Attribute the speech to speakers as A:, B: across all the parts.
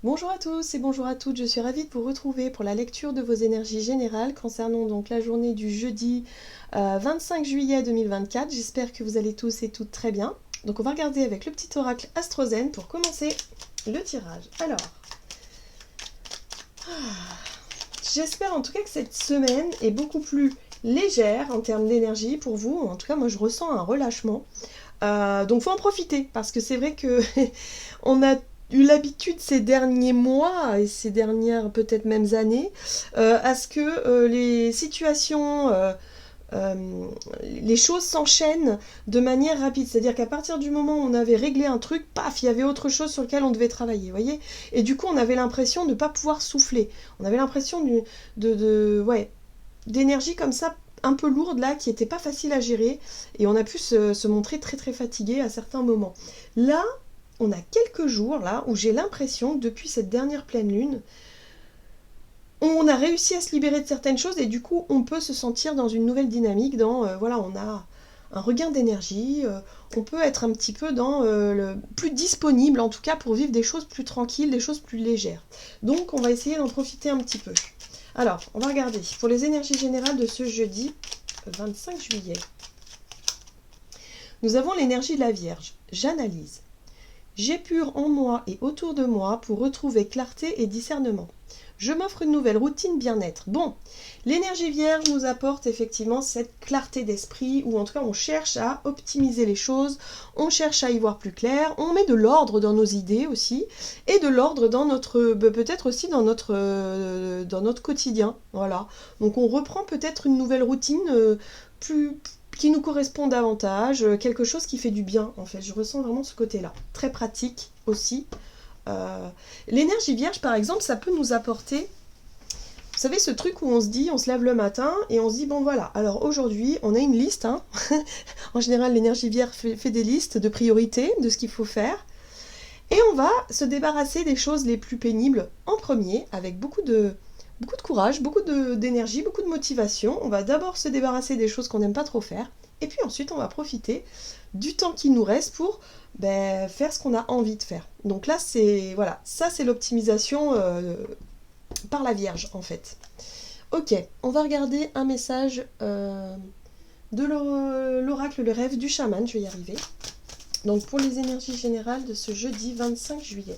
A: Bonjour à tous et bonjour à toutes, je suis ravie de vous retrouver pour la lecture de vos énergies générales concernant donc la journée du jeudi 25 juillet 2024. J'espère que vous allez tous et toutes très bien. Donc on va regarder avec le petit oracle Astrozen pour commencer le tirage. Alors, j'espère en tout cas que cette semaine est beaucoup plus légère en termes d'énergie pour vous. En tout cas, moi je ressens un relâchement. Donc faut en profiter parce que c'est vrai que on a eu l'habitude ces derniers mois et ces dernières peut-être même années à ce que les situations, les choses s'enchaînent de manière rapide. C'est-à-dire qu'à partir du moment où on avait réglé un truc, paf, il y avait autre chose sur lequel on devait travailler, vous voyez. Et du coup, on avait l'impression de ne pas pouvoir souffler. On avait l'impression d'énergie comme ça un peu lourde là qui n'était pas facile à gérer et on a pu se montrer très très fatigué à certains moments. Là, on a quelques jours là où j'ai l'impression que depuis cette dernière pleine lune, on a réussi à se libérer de certaines choses et du coup on peut se sentir dans une nouvelle dynamique, voilà, on a un regain d'énergie, on peut être un petit peu dans le plus disponible en tout cas pour vivre des choses plus tranquilles, des choses plus légères. Donc on va essayer d'en profiter un petit peu. Alors, on va regarder pour les énergies générales de ce jeudi 25 juillet. Nous avons l'énergie de la Vierge. J'analyse. J'épure en moi et autour de moi pour retrouver clarté et discernement. Je m'offre une nouvelle routine bien-être. Bon, l'énergie vierge nous apporte effectivement cette clarté d'esprit, où en tout cas on cherche à optimiser les choses, on cherche à y voir plus clair, on met de l'ordre dans nos idées aussi, et de l'ordre dans notre, peut-être aussi dans notre quotidien. Voilà. Donc on reprend peut-être une nouvelle routine plus qui nous correspond davantage, quelque chose qui fait du bien en fait. Je ressens vraiment ce côté-là. Très pratique aussi. Euh, L'énergie vierge par exemple, ça peut nous apporter, vous savez, ce truc où on se dit, on se lève le matin et on se dit, bon voilà, alors aujourd'hui on a une liste. Hein. En général l'énergie vierge fait des listes de priorités, de ce qu'il faut faire. Et on va se débarrasser des choses les plus pénibles en premier, avec beaucoup de courage, d'énergie, beaucoup de motivation. On va d'abord se débarrasser des choses qu'on n'aime pas trop faire, et puis ensuite on va profiter du temps qui nous reste pour faire ce qu'on a envie de faire. Donc là, c'est voilà, ça c'est l'optimisation par la Vierge en fait. Ok, on va regarder un message de l'oracle Le Rêve du Chaman, je vais y arriver. Donc pour les énergies générales de ce jeudi 25 juillet.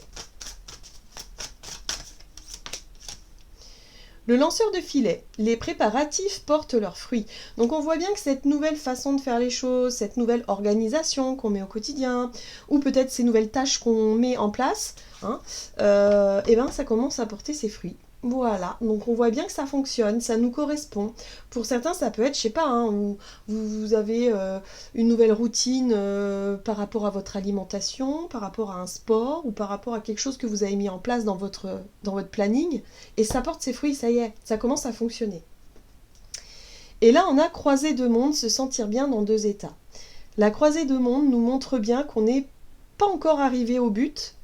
A: Le lanceur de filet, les préparatifs portent leurs fruits. Donc on voit bien que cette nouvelle façon de faire les choses, cette nouvelle organisation qu'on met au quotidien, ou peut-être ces nouvelles tâches qu'on met en place, hein, et ben ça commence à porter ses fruits. Voilà, donc on voit bien que ça fonctionne, ça nous correspond. Pour certains, ça peut être, je sais pas, hein, vous avez une nouvelle routine par rapport à votre alimentation, par rapport à un sport, ou par rapport à quelque chose que vous avez mis en place dans votre planning, et ça porte ses fruits, ça y est, ça commence à fonctionner. Et là, on a croisée de monde, se sentir bien dans deux états. La croisée de monde nous montre bien qu'on n'est pas encore arrivé au but,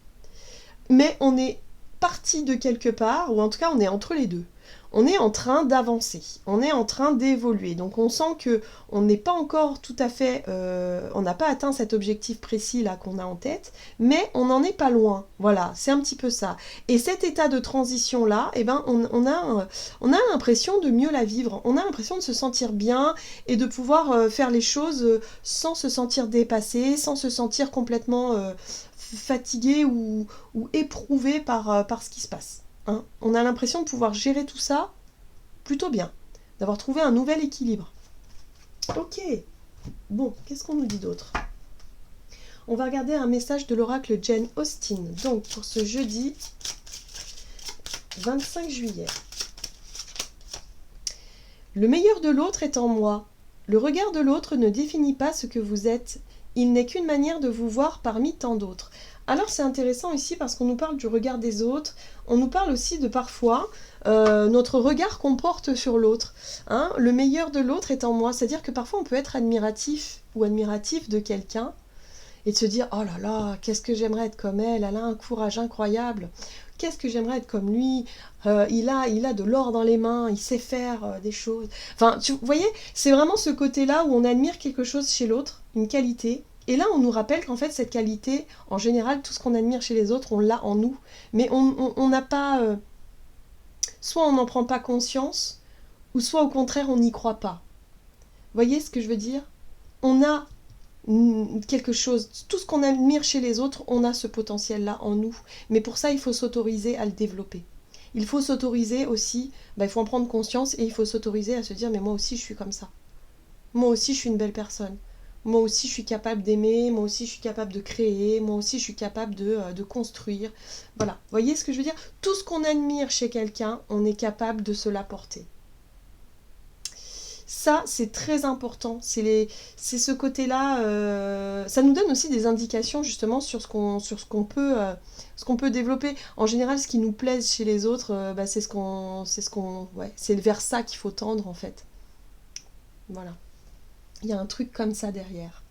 A: mais on est parti de quelque part, ou en tout cas on est entre les deux. On est en train d'avancer, on est en train d'évoluer. Donc on sent que on n'est pas encore tout à fait, on n'a pas atteint cet objectif précis là qu'on a en tête, mais on n'en est pas loin. Voilà, c'est un petit peu ça. Et cet état de transition là, eh ben on a l'impression de mieux la vivre. On a l'impression de se sentir bien et de pouvoir faire les choses sans se sentir dépassé, sans se sentir complètement fatigué ou éprouvé par ce qui se passe. Hein. On a l'impression de pouvoir gérer tout ça plutôt bien, d'avoir trouvé un nouvel équilibre. Ok, bon, qu'est-ce qu'on nous dit d'autre? On va regarder un message de l'oracle Jane Austen, donc pour ce jeudi 25 juillet. Le meilleur de l'autre est en moi. Le regard de l'autre ne définit pas ce que vous êtes. Il n'est qu'une manière de vous voir parmi tant d'autres. Alors c'est intéressant ici parce qu'on nous parle du regard des autres, on nous parle aussi de parfois notre regard qu'on porte sur l'autre. Hein. Le meilleur de l'autre est en moi, c'est-à-dire que parfois on peut être admiratif ou admiratif de quelqu'un et de se dire « Oh là là, qu'est-ce que j'aimerais être comme elle, elle a un courage incroyable, qu'est-ce que j'aimerais être comme lui, il a de l'or dans les mains, il sait faire des choses. » Enfin, vous voyez, c'est vraiment ce côté-là où on admire quelque chose chez l'autre, une qualité, Et là, on nous rappelle qu'en fait, cette qualité, en général, tout ce qu'on admire chez les autres, on l'a en nous. Mais on n'a pas... soit on n'en prend pas conscience, ou soit au contraire, on n'y croit pas. Voyez ce que je veux dire? On a quelque chose, tout ce qu'on admire chez les autres, on a ce potentiel-là en nous. Mais pour ça, il faut s'autoriser à le développer. Il faut s'autoriser aussi, il faut en prendre conscience et il faut s'autoriser à se dire, mais moi aussi, je suis comme ça. Moi aussi, je suis une belle personne. Moi aussi, je suis capable d'aimer, moi aussi, je suis capable de créer, moi aussi, je suis capable de construire. Voilà, voyez ce que je veux dire? Tout ce qu'on admire chez quelqu'un, on est capable de se l'apporter. Ça, c'est très important. C'est ce côté-là. Ça nous donne aussi des indications justement sur ce qu'on peut développer. En général, ce qui nous plaise chez les autres, c'est vers ça qu'il faut tendre en fait. Voilà. Il y a un truc comme ça derrière.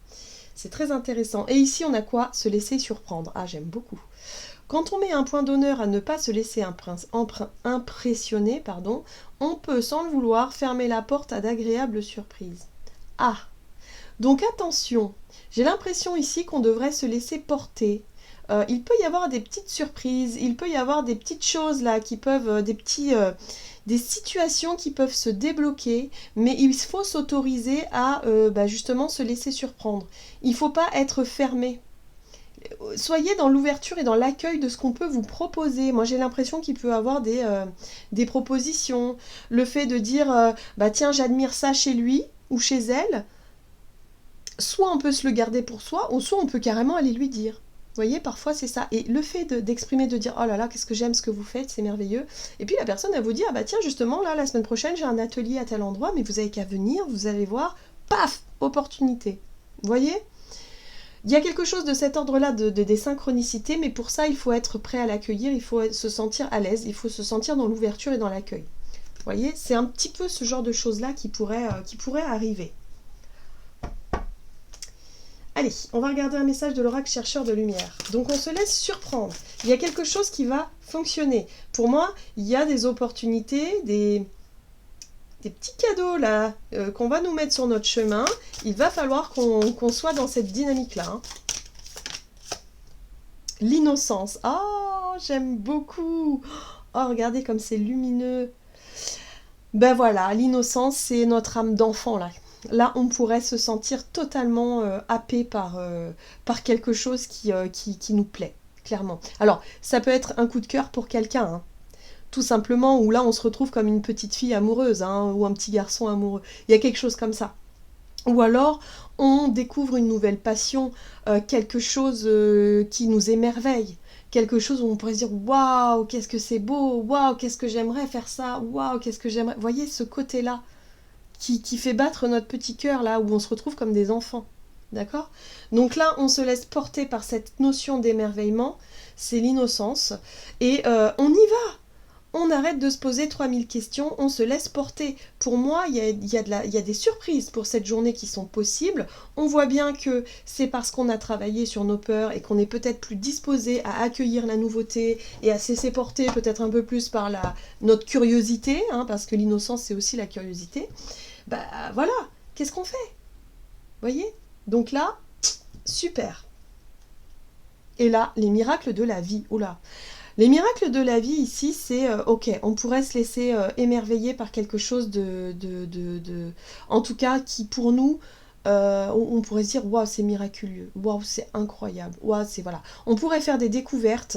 A: C'est très intéressant. Et ici, on a quoi? Se laisser surprendre. Ah, j'aime beaucoup. Quand on met un point d'honneur à ne pas se laisser impressionner, on peut, sans le vouloir, fermer la porte à d'agréables surprises. Ah! Donc attention, j'ai l'impression ici qu'on devrait se laisser porter. Il peut y avoir des petites surprises, il peut y avoir des petites choses là qui peuvent, des situations qui peuvent se débloquer, mais il faut s'autoriser à justement se laisser surprendre. Il ne faut pas être fermé. Soyez dans l'ouverture et dans l'accueil de ce qu'on peut vous proposer. Moi, j'ai l'impression qu'il peut y avoir des propositions. Le fait de dire, tiens, j'admire ça chez lui ou chez elle. Soit on peut se le garder pour soi, ou soit on peut carrément aller lui dire. Vous voyez, parfois c'est ça. Et le fait d'exprimer, de dire, oh là là, qu'est-ce que j'aime ce que vous faites, c'est merveilleux. Et puis la personne, elle vous dit, tiens, justement, là, la semaine prochaine, j'ai un atelier à tel endroit, mais vous avez qu'à venir, vous allez voir, paf, opportunité. Vous voyez ? Il y a quelque chose de cet ordre-là, des synchronicités, mais pour ça, il faut être prêt à l'accueillir, il faut se sentir à l'aise, il faut se sentir dans l'ouverture et dans l'accueil. Vous voyez, c'est un petit peu ce genre de choses-là qui pourrait arriver. Allez, on va regarder un message de l'oracle chercheur de lumière. Donc on se laisse surprendre. Il y a quelque chose qui va fonctionner. Pour moi, il y a des opportunités, des petits cadeaux là qu'on va nous mettre sur notre chemin. Il va falloir qu'on soit dans cette dynamique-là. Hein. L'innocence. Oh, j'aime beaucoup. Oh, regardez comme c'est lumineux. Ben voilà, l'innocence, c'est notre âme d'enfant là. Là, on pourrait se sentir totalement happé par quelque chose qui nous plaît, clairement. Alors, ça peut être un coup de cœur pour quelqu'un, hein. Tout simplement, où là, on se retrouve comme une petite fille amoureuse, hein, ou un petit garçon amoureux. Il y a quelque chose comme ça. Ou alors, on découvre une nouvelle passion, quelque chose qui nous émerveille. Quelque chose où on pourrait se dire « Waouh, qu'est-ce que c'est beau! Waouh, qu'est-ce que j'aimerais faire ça! Waouh, qu'est-ce que j'aimerais... » Vous voyez ce côté-là qui fait battre notre petit cœur, là, où on se retrouve comme des enfants. D'accord? Donc là, on se laisse porter par cette notion d'émerveillement, c'est l'innocence, et on y va! On arrête de se poser 3000 questions, on se laisse porter. Pour moi, il y a des surprises pour cette journée qui sont possibles. On voit bien que c'est parce qu'on a travaillé sur nos peurs et qu'on est peut-être plus disposé à accueillir la nouveauté et à se laisser porter peut-être un peu plus par notre curiosité, hein, parce que l'innocence, c'est aussi la curiosité. Voilà, qu'est-ce qu'on fait? Voyez? Donc là, super. Et là, les miracles de la vie. Oula. Les miracles de la vie ici, c'est ok, on pourrait se laisser émerveiller par quelque chose en tout cas, qui pour nous, on pourrait se dire waouh, c'est miraculeux, waouh, c'est incroyable, waouh, c'est voilà. On pourrait faire des découvertes,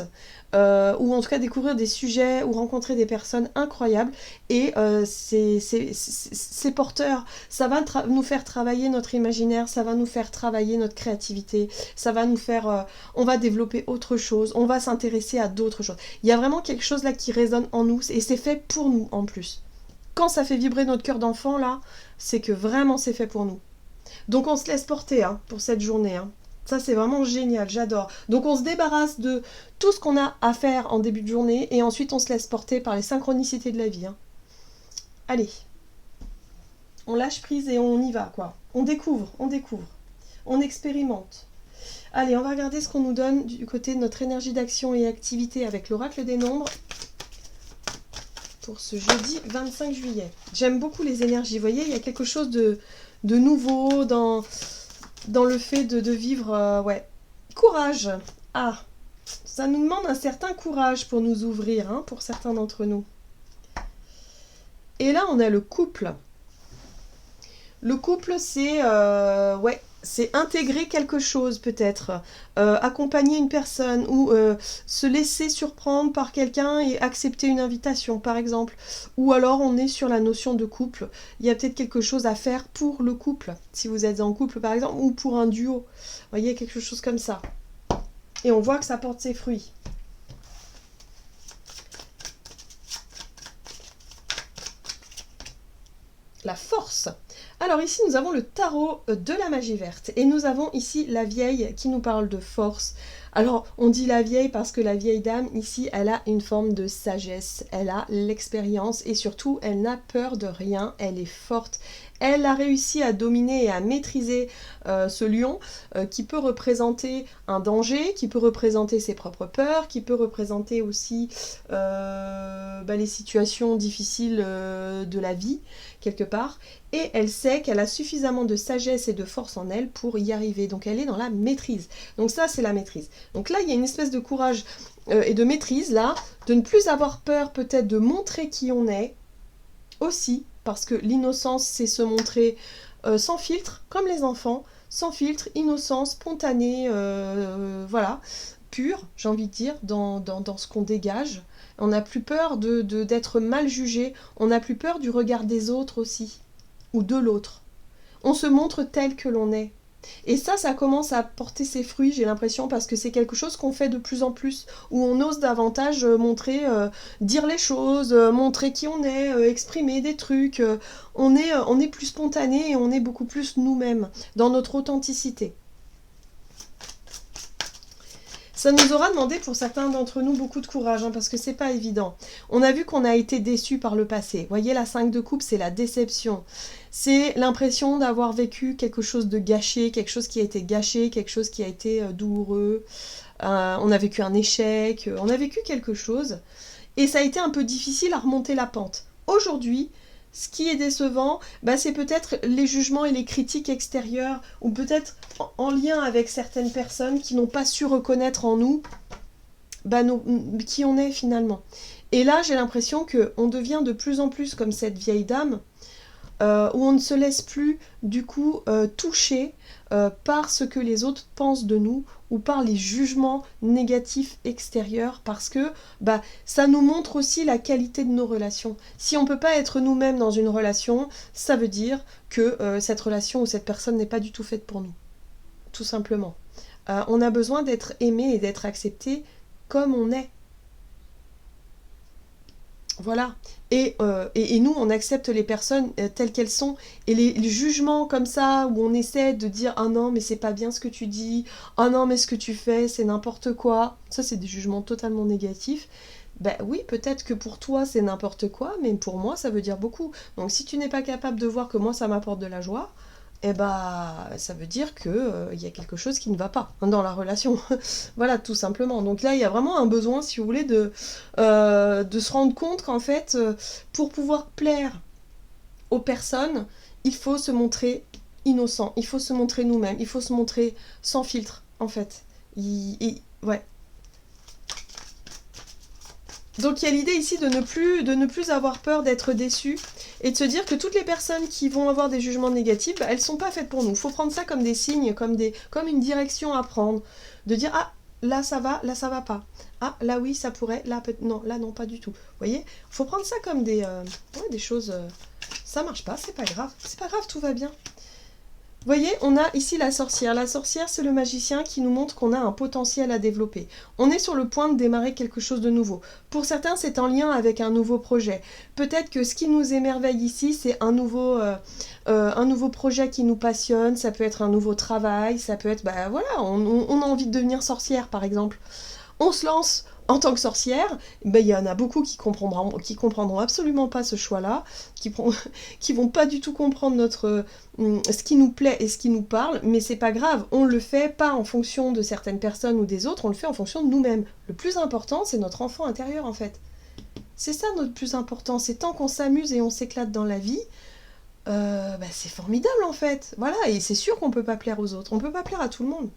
A: ou en tout cas découvrir des sujets ou rencontrer des personnes incroyables, et c'est porteur. Ça va nous faire travailler notre imaginaire, ça va nous faire travailler notre créativité, ça va nous faire, on va développer autre chose, on va s'intéresser à d'autres choses. Il y a vraiment quelque chose là qui résonne en nous, et c'est fait pour nous en plus. Quand ça fait vibrer notre cœur d'enfant là, c'est que vraiment c'est fait pour nous. Donc on se laisse porter pour cette journée. Hein. Ça c'est vraiment génial, j'adore. Donc on se débarrasse de tout ce qu'on a à faire en début de journée et ensuite on se laisse porter par les synchronicités de la vie. Hein. Allez, on lâche prise et on y va quoi. On découvre, on expérimente. Allez, on va regarder ce qu'on nous donne du côté de notre énergie d'action et activité avec l'oracle des nombres pour ce jeudi 25 juillet. J'aime beaucoup les énergies, vous voyez, il y a quelque chose de nouveau, dans le fait de vivre, ouais. Courage. Ah, ça nous demande un certain courage pour nous ouvrir, hein, pour certains d'entre nous. Et là, on a le couple. Le couple, c'est ouais, c'est intégrer quelque chose peut-être, accompagner une personne ou se laisser surprendre par quelqu'un et accepter une invitation par exemple. Ou alors on est sur la notion de couple. Il y a peut-être quelque chose à faire pour le couple, si vous êtes en couple par exemple, ou pour un duo. Vous voyez, quelque chose comme ça. Et on voit que ça porte ses fruits. La force. Alors ici, nous avons le tarot de la magie verte. Et nous avons ici la vieille qui nous parle de force. Alors, on dit la vieille parce que la vieille dame, ici, elle a une forme de sagesse. Elle a l'expérience et surtout, elle n'a peur de rien. Elle est forte. Elle a réussi à dominer et à maîtriser ce lion qui peut représenter un danger, qui peut représenter ses propres peurs, qui peut représenter aussi les situations difficiles de la vie, quelque part. Et elle sait qu'elle a suffisamment de sagesse et de force en elle pour y arriver. Donc elle est dans la maîtrise. Donc ça, c'est la maîtrise. Donc là, il y a une espèce de courage et de maîtrise, là, de ne plus avoir peur peut-être de montrer qui on est, aussi, parce que l'innocence, c'est se montrer sans filtre, comme les enfants, sans filtre, innocent, spontané, voilà, pur, j'ai envie de dire, dans ce qu'on dégage. On n'a plus peur d'être mal jugé, on n'a plus peur du regard des autres aussi, ou de l'autre. On se montre tel que l'on est. Et ça commence à porter ses fruits, j'ai l'impression, parce que c'est quelque chose qu'on fait de plus en plus, où on ose davantage montrer, dire les choses, montrer qui on est, exprimer des trucs. On est plus spontané et on est beaucoup plus nous-mêmes, dans notre authenticité. Ça nous aura demandé pour certains d'entre nous beaucoup de courage, hein, parce que c'est pas évident. On a vu qu'on a été déçus par le passé. Vous voyez, la 5 de coupe, c'est la déception. C'est l'impression d'avoir vécu quelque chose de gâché, quelque chose qui a été gâché, quelque chose qui a été douloureux. On a vécu un échec, on a vécu quelque chose. Et ça a été un peu difficile à remonter la pente. Aujourd'hui, ce qui est décevant, c'est peut-être les jugements et les critiques extérieures, ou peut-être en lien avec certaines personnes qui n'ont pas su reconnaître en nous qui on est finalement. Et là, j'ai l'impression qu'on devient de plus en plus comme cette vieille dame, où on ne se laisse plus, du coup, toucher par ce que les autres pensent de nous, ou par les jugements négatifs extérieurs, parce que ça nous montre aussi la qualité de nos relations. Si on ne peut pas être nous-mêmes dans une relation, ça veut dire que cette relation ou cette personne n'est pas du tout faite pour nous. Tout simplement. On a besoin d'être aimé et d'être accepté comme on est. Voilà. Et nous, on accepte les personnes telles qu'elles sont. Et les jugements comme ça, où on essaie de dire « Ah non, mais c'est pas bien ce que tu dis. Ah non, mais ce que tu fais, c'est n'importe quoi. » Ça, c'est des jugements totalement négatifs. Oui, peut-être que pour toi, c'est n'importe quoi, mais pour moi, ça veut dire beaucoup. Donc, si tu n'es pas capable de voir que moi, ça m'apporte de la joie, ça veut dire que y a quelque chose qui ne va pas dans la relation. Voilà, tout simplement. Donc là, il y a vraiment un besoin, si vous voulez, de se rendre compte qu'en fait, pour pouvoir plaire aux personnes, il faut se montrer innocent, il faut se montrer nous-mêmes, il faut se montrer sans filtre, en fait. Ouais. Donc il y a l'idée ici de ne plus avoir peur d'être déçu et de se dire que toutes les personnes qui vont avoir des jugements négatifs, elles ne sont pas faites pour nous. Il faut prendre ça comme des signes, comme une direction à prendre. De dire, ah, là ça va pas. Ah, là oui, ça pourrait, non, là non, pas du tout. Vous voyez, il faut prendre ça comme des choses, ça marche pas, c'est pas grave, tout va bien. Vous voyez, on a ici la sorcière. La sorcière, c'est le magicien qui nous montre qu'on a un potentiel à développer. On est sur le point de démarrer quelque chose de nouveau. Pour certains, c'est en lien avec un nouveau projet. Peut-être que ce qui nous émerveille ici, c'est un nouveau projet qui nous passionne. Ça peut être un nouveau travail. Ça peut être, on a envie de devenir sorcière, par exemple. On se lance en tant que sorcière, il y en a beaucoup qui comprendront absolument pas ce choix-là, qui vont pas du tout comprendre ce qui nous plaît et ce qui nous parle, mais c'est pas grave, on le fait pas en fonction de certaines personnes ou des autres, on le fait en fonction de nous-mêmes. Le plus important, c'est notre enfant intérieur, en fait. C'est ça notre plus important, c'est tant qu'on s'amuse et on s'éclate dans la vie, c'est formidable en fait. Voilà, et c'est sûr qu'on peut pas plaire aux autres, on peut pas plaire à tout le monde.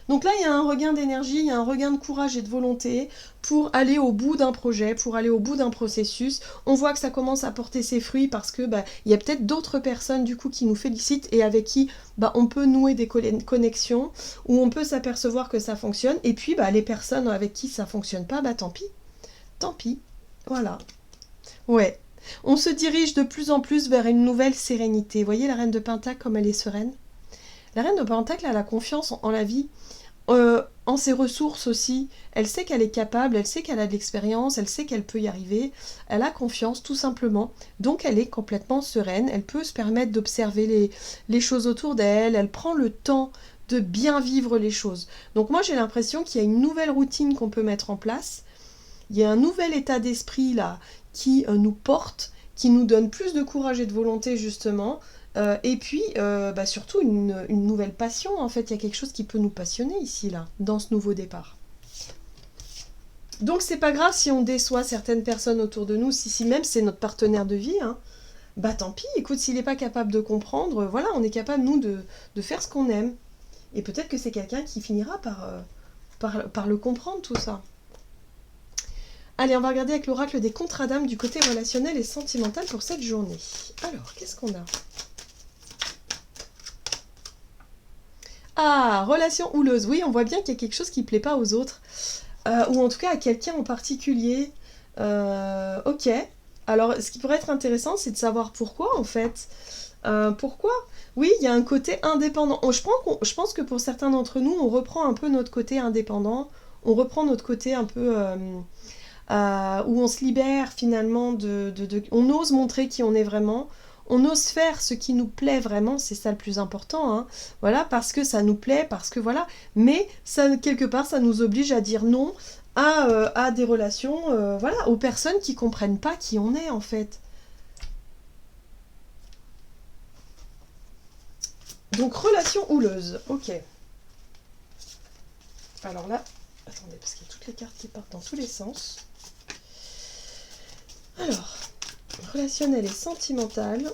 A: Donc là, il y a un regain d'énergie, il y a un regain de courage et de volonté pour aller au bout d'un projet, pour aller au bout d'un processus. On voit que ça commence à porter ses fruits parce que il y a peut-être d'autres personnes du coup qui nous félicitent et avec qui on peut nouer des connexions, où on peut s'apercevoir que ça fonctionne. Et puis les personnes avec qui ça fonctionne pas, tant pis. Tant pis. Voilà. Ouais. On se dirige de plus en plus vers une nouvelle sérénité. Vous voyez la reine de Pentacle comme elle est sereine? La reine de Pentacle a la confiance en la vie. En ses ressources aussi, elle sait qu'elle est capable, elle sait qu'elle a de l'expérience, elle sait qu'elle peut y arriver, elle a confiance tout simplement, donc elle est complètement sereine, elle peut se permettre d'observer les choses autour d'elle, elle prend le temps de bien vivre les choses. Donc moi j'ai l'impression qu'il y a une nouvelle routine qu'on peut mettre en place, il y a un nouvel état d'esprit là qui nous porte, qui nous donne plus de courage et de volonté justement, et puis surtout une nouvelle passion en fait, il y a quelque chose qui peut nous passionner ici là, dans ce nouveau départ. Donc c'est pas grave si on déçoit certaines personnes autour de nous, si même c'est notre partenaire de vie, hein, tant pis, écoute, s'il n'est pas capable de comprendre, voilà, on est capable nous de faire ce qu'on aime. Et peut-être que c'est quelqu'un qui finira par le comprendre tout ça. Allez, on va regarder avec l'oracle des contrats d'âme du côté relationnel et sentimental pour cette journée. Alors, qu'est-ce qu'on a ? Ah, relation houleuse. Oui, on voit bien qu'il y a quelque chose qui ne plaît pas aux autres. Ou en tout cas à quelqu'un en particulier. Ok. Alors, ce qui pourrait être intéressant, c'est de savoir pourquoi, en fait. Pourquoi ? Oui, il y a un côté indépendant. Je pense que pour certains d'entre nous, on reprend un peu notre côté indépendant. On reprend notre côté un peu... où on se libère finalement on ose montrer qui on est vraiment. On ose faire ce qui nous plaît vraiment, c'est ça le plus important, hein. Voilà, parce que ça nous plaît, parce que voilà. Mais ça, quelque part, ça nous oblige à dire non à des relations, voilà, aux personnes qui comprennent pas qui on est en fait. Donc relation houleuse, ok. Alors là, attendez, parce qu'il y a toutes les cartes qui partent dans tous les sens. Alors, relationnel et sentimental.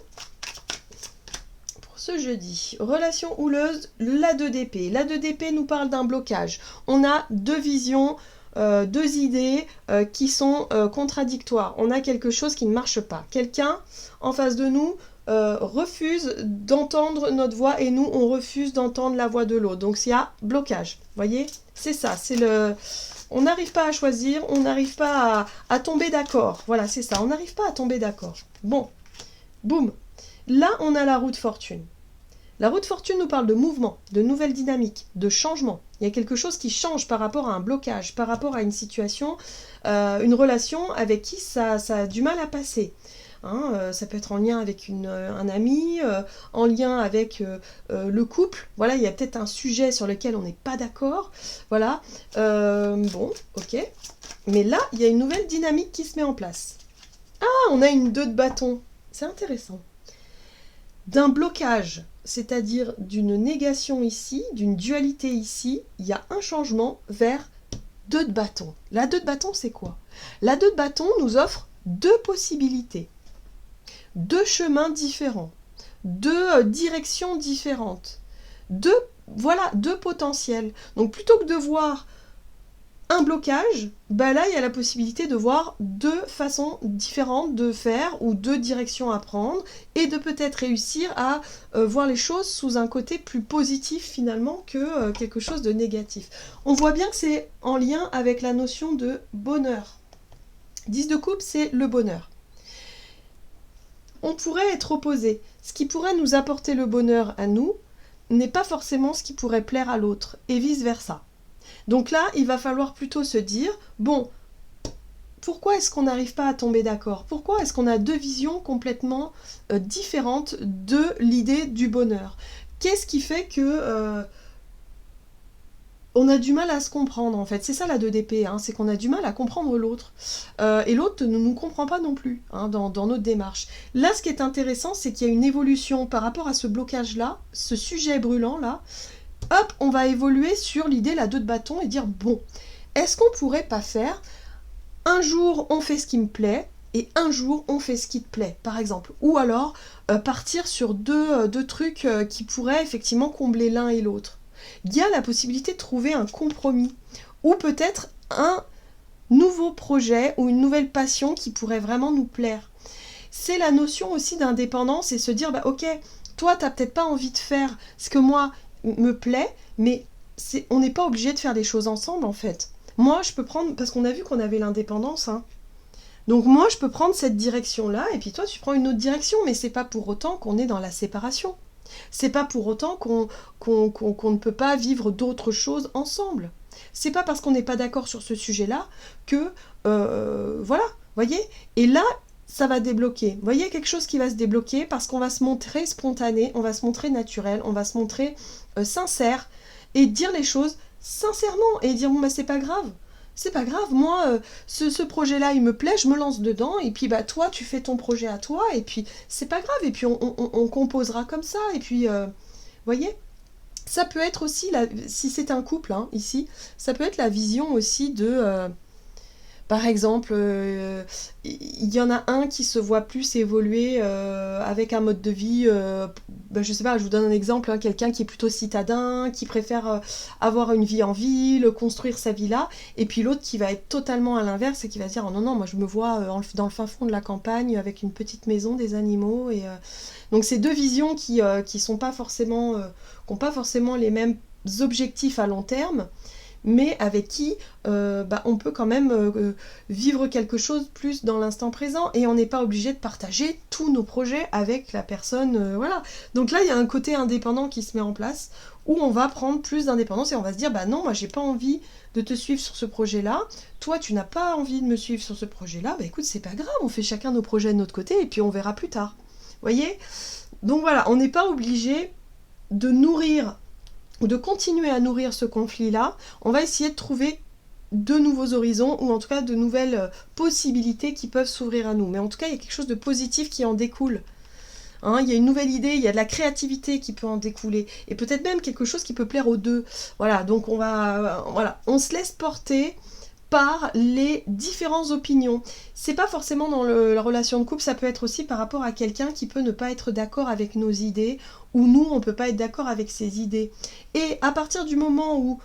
A: Pour ce jeudi, relation houleuse, la 2 d'épée. La 2 d'épée nous parle d'un blocage. On a deux visions, deux idées qui sont contradictoires. On a quelque chose qui ne marche pas. Quelqu'un en face de nous refuse d'entendre notre voix et nous, on refuse d'entendre la voix de l'autre. Donc, il y a blocage. Vous voyez ? C'est ça, c'est le... On n'arrive pas à choisir, on n'arrive pas à tomber d'accord. Voilà, c'est ça, on n'arrive pas à tomber d'accord. Bon, boum. Là, on a la roue de fortune. La roue de fortune nous parle de mouvement, de nouvelles dynamiques, de changement. Il y a quelque chose qui change par rapport à un blocage, par rapport à une situation, une relation avec qui ça a du mal à passer. Hein, ça peut être en lien avec un ami, en lien avec le couple. Voilà, il y a peut-être un sujet sur lequel on n'est pas d'accord. Voilà. Bon, ok. Mais là, il y a une nouvelle dynamique qui se met en place. Ah, on a une 2 de bâton. C'est intéressant. D'un blocage, c'est-à-dire d'une négation ici, d'une dualité ici, il y a un changement vers 2 de bâton. La 2 de bâton, c'est quoi ? La 2 de bâton nous offre 2 possibilités. 2 chemins différents, 2 directions différentes, 2 potentiels. Donc plutôt que de voir un blocage, là il y a la possibilité de voir 2 façons différentes de faire ou 2 directions à prendre et de peut-être réussir à voir les choses sous un côté plus positif finalement que quelque chose de négatif. On voit bien que c'est en lien avec la notion de bonheur. 10 de coupe, c'est le bonheur. On pourrait être opposé. Ce qui pourrait nous apporter le bonheur à nous n'est pas forcément ce qui pourrait plaire à l'autre, et vice-versa. Donc là, il va falloir plutôt se dire, bon, pourquoi est-ce qu'on n'arrive pas à tomber d'accord ? Pourquoi est-ce qu'on a 2 visions complètement différentes de l'idée du bonheur ? Qu'est-ce qui fait que... on a du mal à se comprendre en fait, c'est ça la 2 d'épée, hein, c'est qu'on a du mal à comprendre l'autre. Et l'autre ne nous comprend pas non plus hein, dans notre démarche. Là, ce qui est intéressant, c'est qu'il y a une évolution par rapport à ce blocage-là, ce sujet brûlant-là. Hop, on va évoluer sur l'idée, la 2 de bâton, et dire, bon, est-ce qu'on pourrait pas faire, un jour on fait ce qui me plaît, et un jour on fait ce qui te plaît, par exemple. Ou alors partir sur deux trucs qui pourraient effectivement combler l'un et l'autre. Il y a la possibilité de trouver un compromis, ou peut-être un nouveau projet ou une nouvelle passion qui pourrait vraiment nous plaire. C'est la notion aussi d'indépendance et se dire, bah ok, toi t'as peut-être pas envie de faire ce que moi me plaît, mais on n'est pas obligé de faire des choses ensemble en fait. Moi je peux prendre, parce qu'on a vu qu'on avait l'indépendance, hein. Donc moi je peux prendre cette direction-là, et puis toi tu prends une autre direction, mais c'est pas pour autant qu'on est dans la séparation. C'est pas pour autant qu'on ne peut pas vivre d'autres choses ensemble. C'est pas parce qu'on n'est pas d'accord sur ce sujet-là que, voilà, voyez. Et là, ça va débloquer. Vous voyez, quelque chose qui va se débloquer parce qu'on va se montrer spontané, on va se montrer naturel, on va se montrer sincère et dire les choses sincèrement et dire bon bah c'est pas grave. C'est pas grave, moi, ce projet-là, il me plaît, je me lance dedans, et puis bah toi, tu fais ton projet à toi, et puis c'est pas grave, et puis on composera comme ça, et puis, voyez, ça peut être aussi, si c'est un couple, hein, ici, ça peut être la vision aussi de... par exemple, il y en a un qui se voit plus évoluer avec un mode de vie, je sais pas, je vous donne un exemple, hein, quelqu'un qui est plutôt citadin, qui préfère avoir une vie en ville, construire sa villa, et puis l'autre qui va être totalement à l'inverse et qui va se dire oh non, non, moi je me vois dans le fin fond de la campagne avec une petite maison, des animaux, et donc c'est deux visions qui sont pas forcément, qui n'ont pas forcément les mêmes objectifs à long terme, mais avec qui on peut quand même vivre quelque chose plus dans l'instant présent, et on n'est pas obligé de partager tous nos projets avec la personne, voilà. Donc là, il y a un côté indépendant qui se met en place, où on va prendre plus d'indépendance, et on va se dire, bah non, moi j'ai pas envie de te suivre sur ce projet-là, toi tu n'as pas envie de me suivre sur ce projet-là, bah écoute, c'est pas grave, on fait chacun nos projets de notre côté, et puis on verra plus tard. Voyez ? Donc voilà, on n'est pas obligé de nourrir ou de continuer à nourrir ce conflit-là, on va essayer de trouver de nouveaux horizons, ou en tout cas de nouvelles possibilités qui peuvent s'ouvrir à nous. Mais en tout cas, il y a quelque chose de positif qui en découle. Hein, il y a une nouvelle idée, il y a de la créativité qui peut en découler, et peut-être même quelque chose qui peut plaire aux deux. Voilà, donc on se laisse porter par les différentes opinions. C'est pas forcément dans la relation de couple, ça peut être aussi par rapport à quelqu'un qui peut ne pas être d'accord avec nos idées, ou nous, on peut pas être d'accord avec ses idées. Et à partir du moment où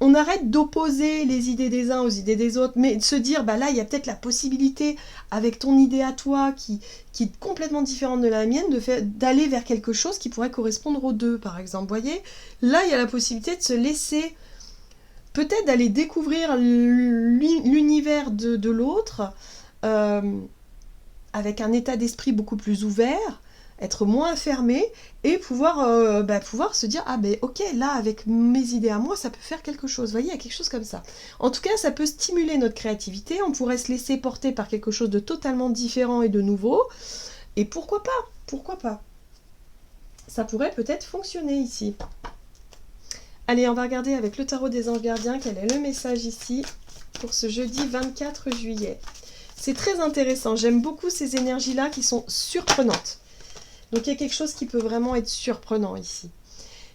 A: on arrête d'opposer les idées des uns aux idées des autres, mais de se dire, bah là, il y a peut-être la possibilité, avec ton idée à toi, qui est complètement différente de la mienne, d'aller vers quelque chose qui pourrait correspondre aux deux, par exemple. Vous voyez ? Là, il y a la possibilité de se laisser, peut-être d'aller découvrir l'univers de l'autre, avec un état d'esprit beaucoup plus ouvert, être moins fermé, et pouvoir se dire ah ben ok, là avec mes idées à moi ça peut faire quelque chose. Vous voyez, il y a quelque chose comme ça. En tout cas, ça peut stimuler notre créativité, on pourrait se laisser porter par quelque chose de totalement différent et de nouveau, et pourquoi pas, ça pourrait peut-être fonctionner ici. Allez, on va regarder avec le tarot des anges gardiens quel est le message ici pour ce jeudi 24 juillet. C'est très intéressant, j'aime beaucoup ces énergies-là qui sont surprenantes. Donc il y a quelque chose qui peut vraiment être surprenant ici.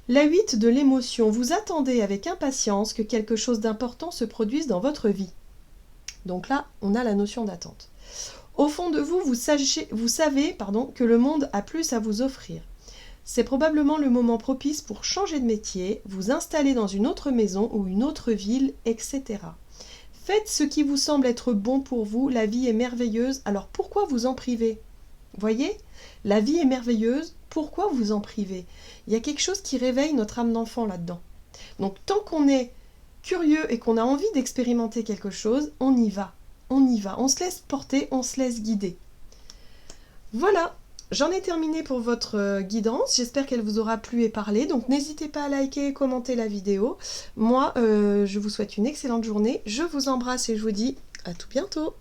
A: La 8 de l'émotion, vous attendez avec impatience que quelque chose d'important se produise dans votre vie. Donc là, on a la notion d'attente. Au fond de vous, vous savez que le monde a plus à vous offrir. C'est probablement le moment propice pour changer de métier, vous installer dans une autre maison ou une autre ville, etc. Faites ce qui vous semble être bon pour vous, la vie est merveilleuse, alors pourquoi vous en priver ? Voyez ? La vie est merveilleuse, pourquoi vous en priver ? Il y a quelque chose qui réveille notre âme d'enfant là-dedans. Donc tant qu'on est curieux et qu'on a envie d'expérimenter quelque chose, on y va, on se laisse porter, on se laisse guider. Voilà, j'en ai terminé pour votre guidance, j'espère qu'elle vous aura plu et parlé, donc n'hésitez pas à liker et commenter la vidéo. Moi, je vous souhaite une excellente journée, je vous embrasse et je vous dis à tout bientôt.